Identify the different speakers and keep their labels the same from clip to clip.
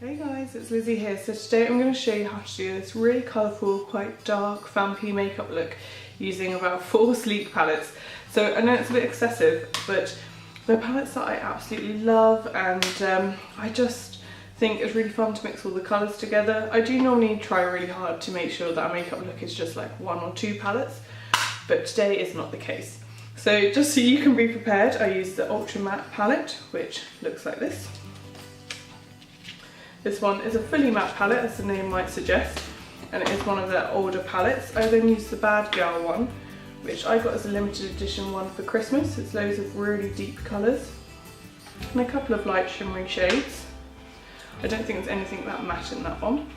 Speaker 1: Hey guys, it's Lizzie here. So today I'm going to show you how to do this really colourful, quite dark, vampy makeup look using about 4 sleek palettes. So I know it's a bit excessive, but they're palettes that I absolutely love, and I just think it's really fun to mix all the colours together. I do normally try really hard to make sure that our makeup look is just like 1 or 2 palettes, but today is not the case. So just so you can be prepared, I use the Ultra Matte palette, which looks like this. This one is a fully matte palette, as the name might suggest, and it is one of their older palettes. I then used the Bad Girl one, which I got as a limited edition one for Christmas. It's loads of really deep colours and a couple of light shimmery shades. I don't think there's anything that matte in that one.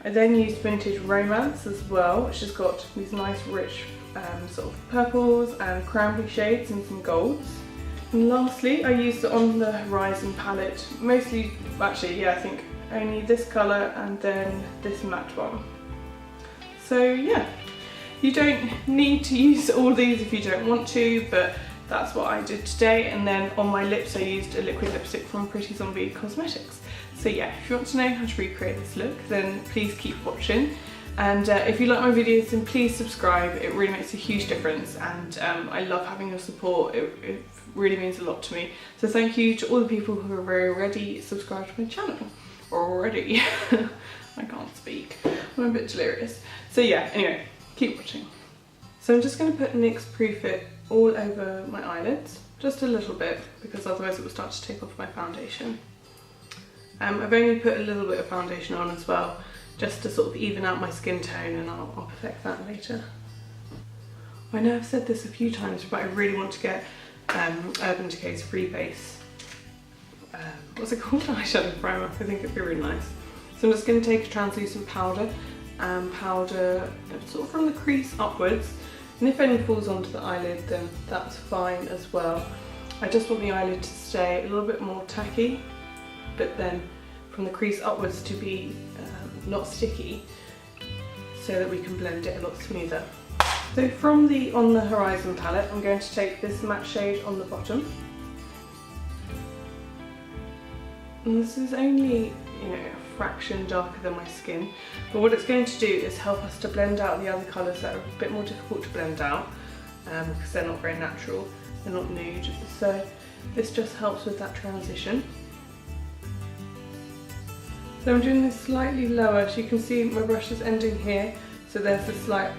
Speaker 1: I then used Vintage Romance as well, which has got these nice rich sort of purples and cranberry shades and some golds. And lastly, I used the On the Horizon palette, mostly, actually, yeah, I think only this colour and then this matte one. So yeah, you don't need to use all these if you don't want to, but that's what I did today. And then on my lips I used a liquid lipstick from Pretty Zombie Cosmetics. So yeah, if you want to know how to recreate this look, then please keep watching. And if you like my videos, then please subscribe. It really makes a huge difference, and I love having your support. It really means a lot to me. So thank you to all the people who have already subscribed to my channel. Already. I can't speak. I'm a bit delirious. So yeah, anyway, keep watching. So I'm just going to put NYX Proof-It all over my eyelids, just a little bit, because otherwise it will start to take off my foundation. I've only put a little bit of foundation on as well, just to sort of even out my skin tone, and I'll perfect that later. I know I've said this a few times, but I really want to get Urban Decay's Free Base. What's it called? Eyeshadow primer. I think it'd be really nice. So I'm just going to take a translucent powder and powder sort of from the crease upwards, and if any falls onto the eyelid then that's fine as well. I just want the eyelid to stay a little bit more tacky, but then from the crease upwards to be not sticky, so that we can blend it a lot smoother. So from the On the Horizon palette, I'm going to take this matte shade on the bottom. And this is only, you know, a fraction darker than my skin, but what it's going to do is help us to blend out the other colours that are a bit more difficult to blend out, because they're not very natural, they're not nude, so this just helps with that transition. So I'm doing this slightly lower. As you can see, my brush is ending here, so there's a slight,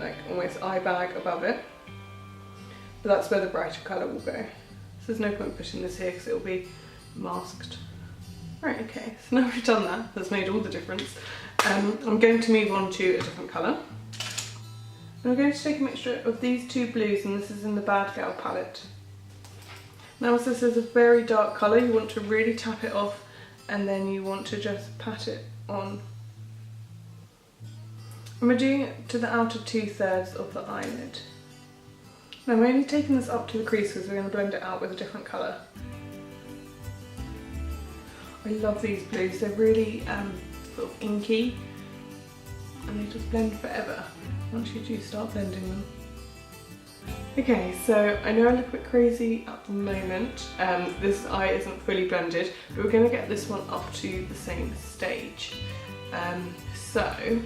Speaker 1: like, almost eye bag above it, but that's where the brighter colour will go. So there's no point putting this here because it will be masked. Right, okay, so now we've done that, that's made all the difference. I'm going to move on to a different colour. And I'm going to take a mixture of these 2 blues, and this is in the Bad Girl palette. Now, as this is a very dark colour, you want to really tap it off, and then you want to just pat it on. And we're doing it to the outer 2/3 of the eyelid. Now I'm only taking this up to the crease because we're going to blend it out with a different colour. I love these blues, they're really sort of inky, and they just blend forever once you do start blending them. Okay, so I know I look a bit crazy at the moment. This eye isn't fully blended, but we're going to get this one up to the same stage. So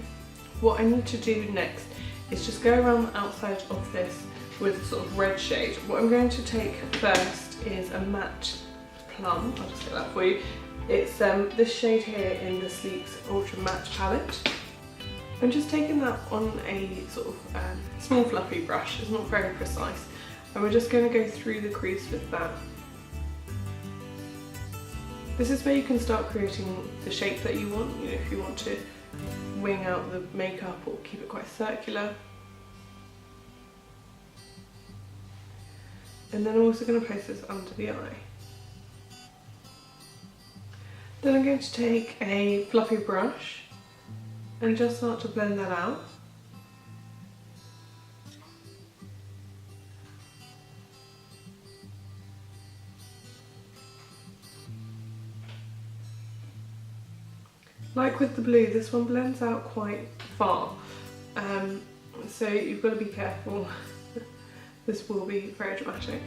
Speaker 1: what I need to do next is just go around the outside of this with sort of red shade. What I'm going to take first is a matte plum. I'll just get that for you. It's this shade here in the Sleek's Ultra Matte palette. I'm just taking that on a sort of small fluffy brush. It's not very precise, and we're just going to go through the crease with that. This is where you can start creating the shape that you want. You know, if you want to wing out the makeup or keep it quite circular. And then I'm also going to place this under the eye. Then I'm going to take a fluffy brush and just start to blend that out. Like with the blue, this one blends out quite far, so you've got to be careful. This will be very dramatic.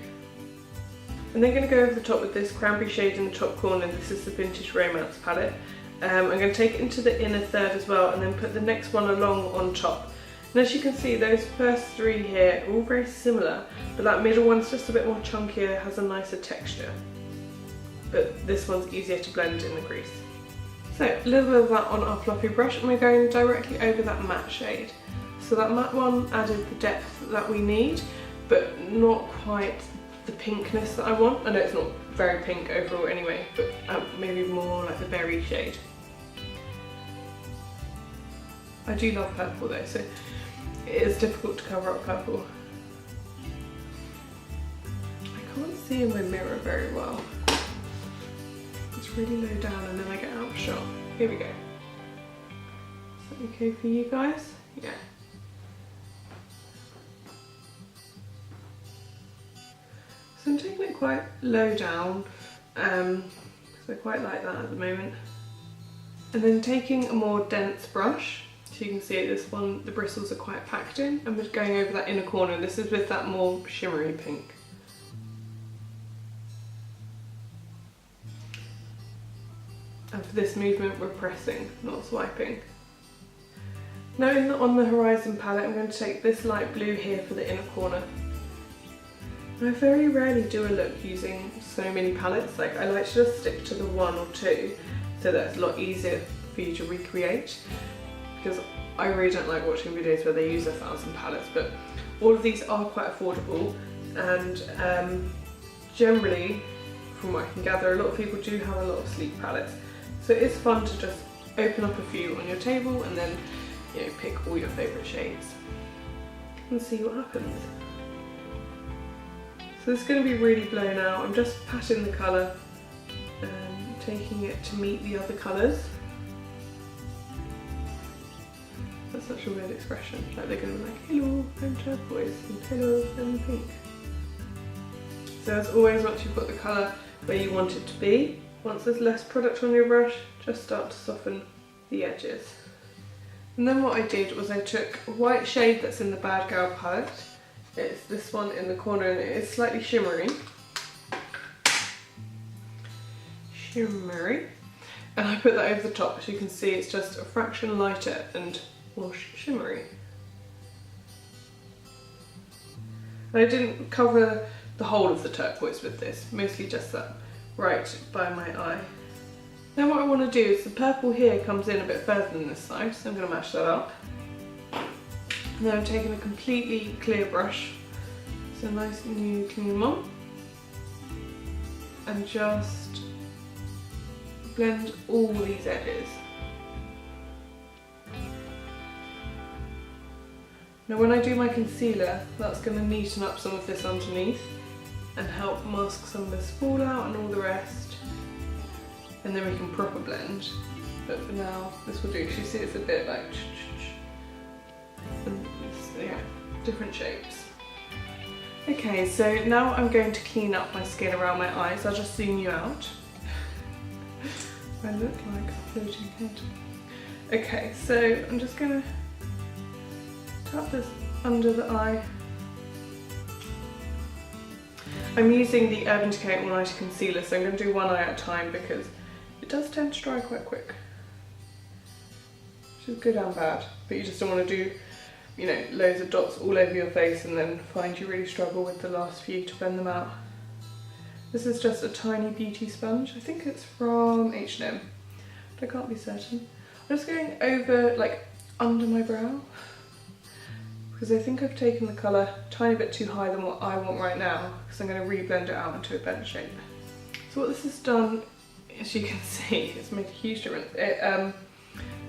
Speaker 1: I'm then going to go over the top with this cranberry shade in the top corner. This is the Vintage Romance palette, I'm going to take it into the inner third as well, and then put the next one along on top. And as you can see, those first three here are all very similar, but that middle one's just a bit more chunkier, has a nicer texture. But this one's easier to blend in the crease. So a little bit of that on our fluffy brush, and we're going directly over that matte shade. So that matte one added the depth that we need, but not quite the pinkness that I want. I know it's not very pink overall anyway, but maybe more like the berry shade. I do love purple though, so it is difficult to cover up purple. I can't see in my mirror very well. It's really low down and then I get out of shot. Here we go. Is that okay for you guys? Yeah. So I'm taking it quite low down, because I quite like that at the moment. And then taking a more dense brush, so you can see this one, the bristles are quite packed in, and we're going over that inner corner. This is with that more shimmery pink. And for this movement we're pressing, not swiping. Now on the Horizon palette I'm going to take this light blue here for the inner corner. I very rarely do a look using so many palettes. Like, I like to just stick to the one or two so that it's a lot easier for you to recreate, because I really don't like watching videos where they use 1,000 palettes, but all of these are quite affordable, and generally, from what I can gather, a lot of people do have a lot of sleek palettes, so it's fun to just open up a few on your table and then, you know, pick all your favourite shades and see what happens. So this is going to be really blown out. I'm just patting the colour and taking it to meet the other colours. That's such a weird expression. Like they're going to be like, hello, I'm turquoise, and hello, I'm pink. So as always, once you've got the colour where you want it to be, once there's less product on your brush, just start to soften the edges. And then what I did was I took a white shade that's in the Bad Girl palette. It's this one in the corner and it is slightly shimmery. And I put that over the top, so you can see it's just a fraction lighter and more shimmery. And I didn't cover the whole of the turquoise with this, mostly just that right by my eye. Now what I want to do is the purple here comes in a bit further than this side, so I'm going to match that up. And then I'm taking a completely clear brush, so a nice new clean one, and just blend all these edges. Now when I do my concealer, that's going to neaten up some of this underneath and help mask some of this fallout and all the rest, and then we can proper blend. But for now, this will do. You see it's a bit like and yeah, different shapes. Okay, so now I'm going to clean up my skin around my eyes. I'll just zoom you out. I look like a floating head. Okay, so I'm just going to tap this under the eye. I'm using the Urban Decay Allnighter concealer, so I'm going to do one eye at a time because it does tend to dry quite quick, which is good and bad, but you just don't want to do, you know, loads of dots all over your face and then find you really struggle with the last few to blend them out. This is just a tiny beauty sponge. I think it's from H&M, but I can't be certain. I'm just going over, like, under my brow, because I think I've taken the colour a tiny bit too high than what I want right now, because I'm going to re-blend it out into a bent shape. So what this has done, as you can see, it's made a huge difference. It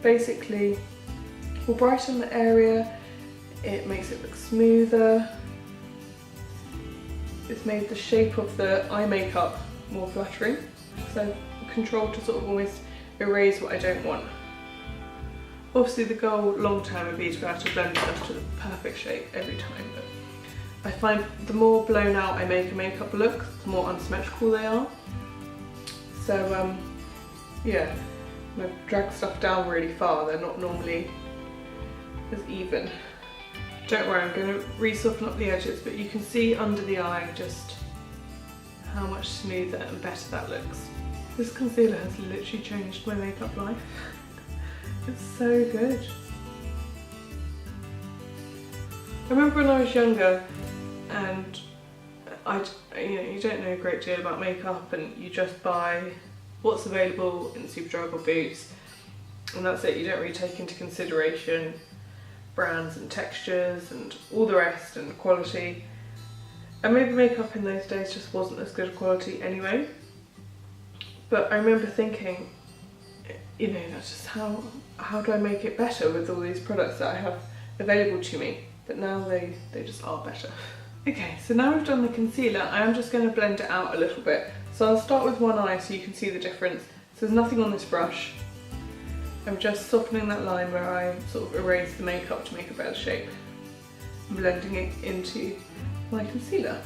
Speaker 1: basically will brighten the area, it makes it look smoother, it's made the shape of the eye makeup more flattering, so control to sort of almost erase what I don't want. Obviously the goal long term would be to be able to blend stuff to the perfect shape every time, but I find the more blown out I make a makeup look, the more unsymmetrical they are. So yeah, when I drag stuff down really far, they're not normally as even. Don't worry, I'm going to re-soften up the edges, but you can see under the eye just how much smoother and better that looks. This concealer has literally changed my makeup life. It's so good. I remember when I was younger and you don't know a great deal about makeup and you just buy what's available in Superdrug or Boots and that's it. You don't really take into consideration brands and textures and all the rest and quality. And maybe makeup in those days just wasn't as good quality anyway. But I remember thinking, that's just how do I make it better with all these products that I have available to me? But now they just are better. Okay, so now we've done the concealer, I am just going to blend it out a little bit. So I'll start with one eye so you can see the difference. So there's nothing on this brush. I'm just softening that line where I sort of erased the makeup to make a better shape. I'm blending it into my concealer.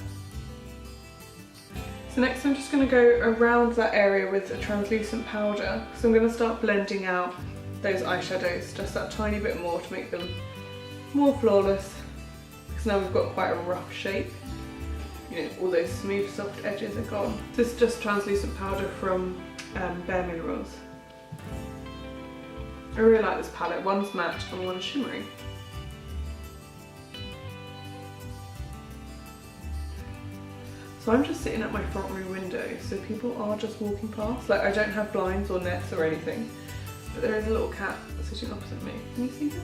Speaker 1: So next I'm just going to go around that area with a translucent powder. So I'm going to start blending out those eyeshadows just that tiny bit more to make them more flawless. Because now we've got quite a rough shape. All those smooth soft edges are gone. This is just translucent powder from Bare Minerals. I really like this palette, one's matte and one's shimmery. So I'm just sitting at my front room window, so people are just walking past. Like I don't have blinds or nets or anything, but there is a little cat sitting opposite me. Can you see her?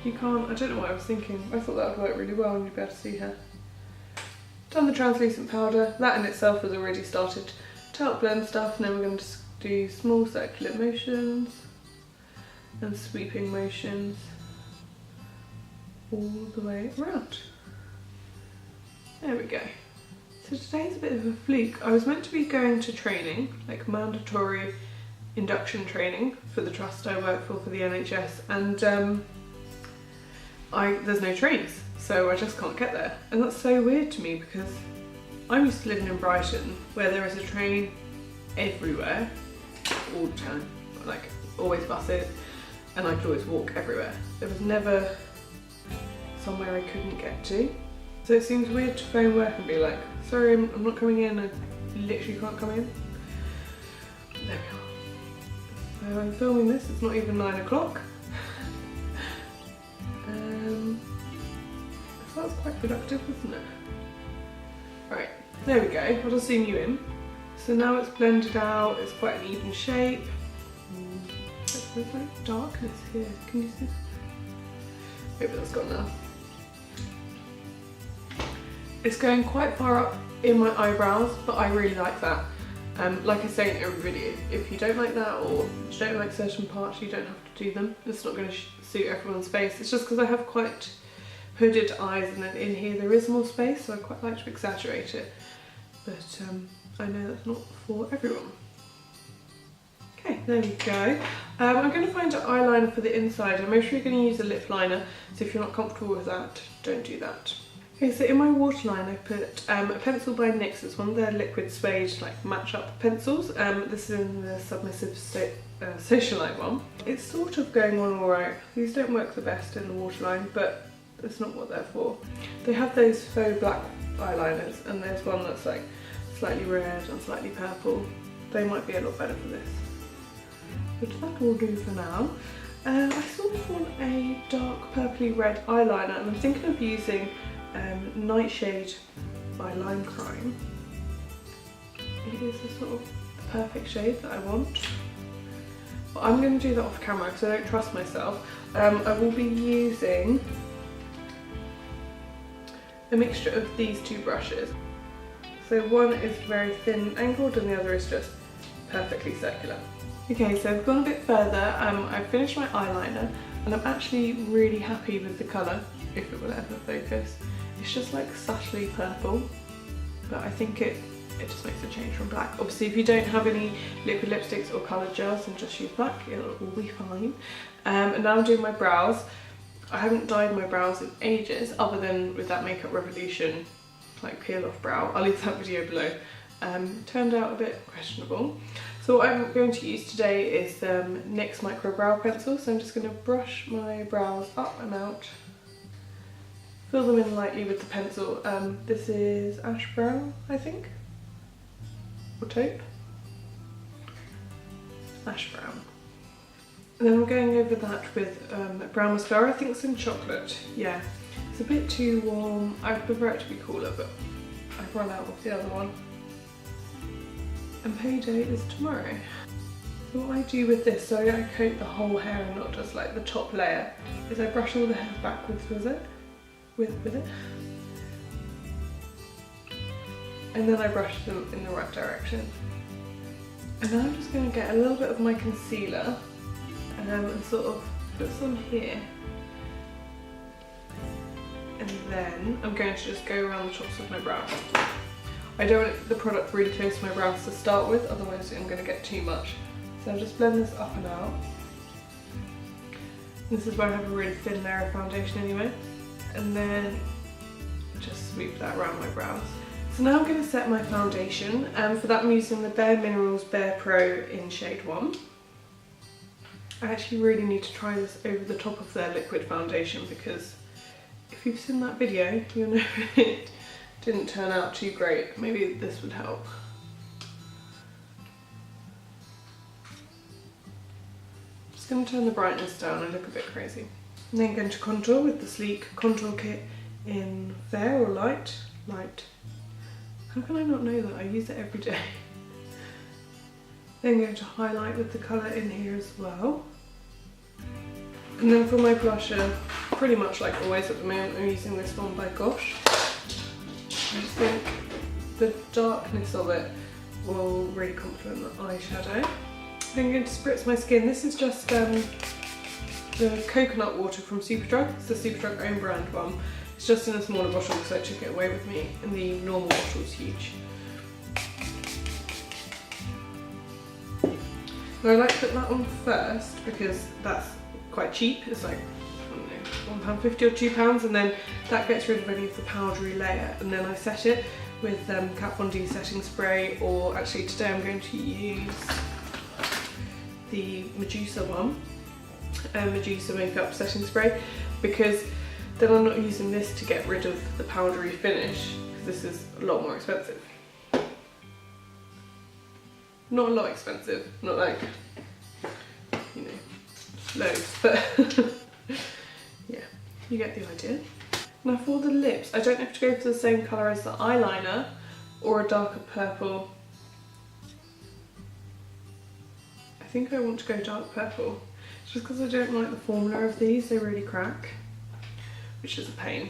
Speaker 1: You can't, I don't know what I was thinking. I thought that would work really well and you'd be able to see her. Done the translucent powder, that in itself has already started to help blend stuff, and then we're going to just do small circular motions and sweeping motions all the way around. There we go. So today's a bit of a fluke. I was meant to be going to training, like mandatory induction training for the trust I work for the NHS, and there's no trains, so I just can't get there. And that's so weird to me because I'm used to living in Brighton where there is a train everywhere, all the time, like always buses, and I could always walk everywhere. There was never somewhere I couldn't get to. So it seems weird to phone work and be like, sorry, I'm not coming in, I literally can't come in. There we are. So I'm filming this, it's not even 9 o'clock. So that was quite productive, wasn't it? Right, there we go, I'll just zoom you in. So now it's blended out, it's quite an even shape. There's like darkness here, can you see? Maybe that's gone now. It's going quite far up in my eyebrows, but I really like that. Like I say in every video, if you don't like that or you don't like certain parts, you don't have to do them. It's not going to suit everyone's face. It's just because I have quite hooded eyes and then in here there is more space, so I quite like to exaggerate it. But I know that's not for everyone. Okay, there we go. I'm going to find an eyeliner for the inside. I'm mostly going to use a lip liner, so if you're not comfortable with that, don't do that. Okay, so in my waterline I put a pencil by NYX. It's one of their liquid suede like match up pencils. This is in the Submissive Socialite one. It's sort of going on alright. These don't work the best in the waterline, but that's not what they're for. They have those faux black eyeliners, and there's one that's like slightly red and slightly purple. They might be a lot better for this. But that will do for now. I sort of want a dark purpley red eyeliner, and I'm thinking of using Nightshade by Lime Crime. It is the sort of perfect shade that I want. But I'm going to do that off camera because I don't trust myself. I will be using a mixture of these two brushes. So one is very thin angled and the other is just perfectly circular. Okay, so I've gone a bit further. I've finished my eyeliner and I'm actually really happy with the colour, if it will ever focus. It's just like subtly purple, but I think it just makes a change from black. Obviously if you don't have any liquid lipsticks or coloured gels, then just use black, it'll all be fine. And now I'm doing my brows. I haven't dyed my brows in ages, other than with that Makeup Revolution like peel off brow. I'll leave that video below. Turned out a bit questionable. So what I'm going to use today is NYX Micro Brow Pencil. So I'm just going to brush my brows up and out, fill them in lightly with the pencil. This is Ash Brown, I think. or taupe. Ash brown. And then I'm going over that with brown mascara. I think it's in chocolate. Yeah, it's a bit too warm. I prefer it to be cooler, but I've run out of the other one. And payday is tomorrow. So what I do with this, so I don't coat the whole hair and not just like the top layer, is I brush all the hair backwards with it. And then I brush them in the right direction. And then I'm just going to get a little bit of my concealer and sort of put some here. And then I'm going to just go around the tops of my brows. I don't want the product really close to my brows to start with, otherwise I'm going to get too much. So I'll just blend this up and out. This is where I have a really thin layer of foundation anyway. And then just sweep that around my brows. So now I'm going to set my foundation, and for that I'm using the Bare Minerals Bare Pro in shade 1. I actually really need to try this over the top of their liquid foundation, because if you've seen that video you'll know it didn't turn out too great. Maybe this would help. Just going to turn the brightness down and look a bit crazy. And then going to contour with the Sleek Contour Kit in Fair or Light. Light. How can I not know that? I use it every day. Then going to highlight with the colour in here as well. And then for my blusher, pretty much like always at the moment, I'm using this one by Gosh. I just think the darkness of it will really complement the eyeshadow. Then I'm going to spritz my skin. This is just the coconut water from Superdrug. It's the Superdrug own brand one. It's just in a smaller bottle because I took it away with me, and the normal bottle is huge. So I like to put that on first because that's quite cheap. It's like, I don't know, £1.50 or £2, and then that gets rid of any of the powdery layer. And then I set it with Kat Von D setting spray, or actually today I'm going to use the Medusa one, Medusa makeup setting spray, because then I'm not using this to get rid of the powdery finish, because this is a lot more expensive. Not a lot expensive, not like, you know, loads, but yeah, you get the idea. Now for the lips, I don't have to go for the same colour as the eyeliner or a darker purple. I think I want to go dark purple, just because I don't like the formula of these, they really crack, which is a pain.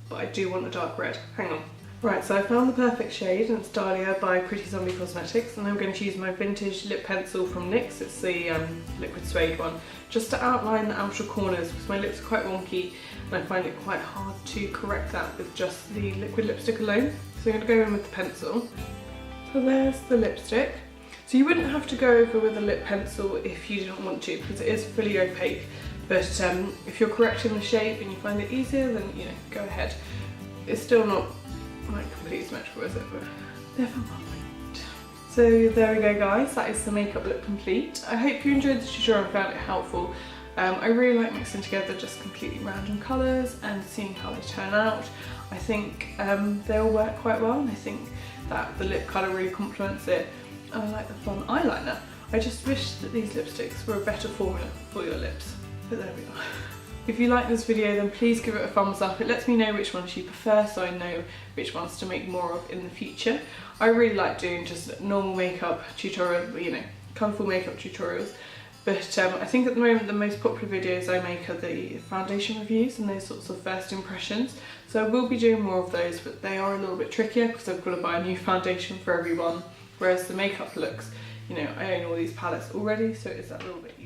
Speaker 1: But I do want a dark red. Hang on. Right, so I found the perfect shade, and it's Dahlia by Pretty Zombie Cosmetics, and I'm going to use my vintage lip pencil from NYX. It's the liquid suede one, just to outline the outer corners, because my lips are quite wonky and I find it quite hard to correct that with just the liquid lipstick alone. So I'm going to go in with the pencil. So there's the lipstick. So you wouldn't have to go over with a lip pencil if you didn't want to, because it is fully opaque. But if you're correcting the shape and you find it easier, then you know, go ahead. It's still not like completely symmetrical, is it? But never mind. So there we go, guys. That is the makeup look complete. I hope you enjoyed the tutorial and found it helpful. I really like mixing together just completely random colours and seeing how they turn out. I think they all work quite well, and I think that the lip colour really complements it. And I like the fun eyeliner. I just wish that these lipsticks were a better formula for your lips. But there we are. If you like this video, then please give it a thumbs up. It lets me know which ones you prefer, so I know which ones to make more of in the future. I really like doing just normal makeup tutorials, you know, colourful makeup tutorials. But I think at the moment the most popular videos I make are the foundation reviews and those sorts of first impressions. So I will be doing more of those, but they are a little bit trickier because I've got to buy a new foundation for everyone. Whereas the makeup looks, you know, I own all these palettes already, so it's that little bit easier.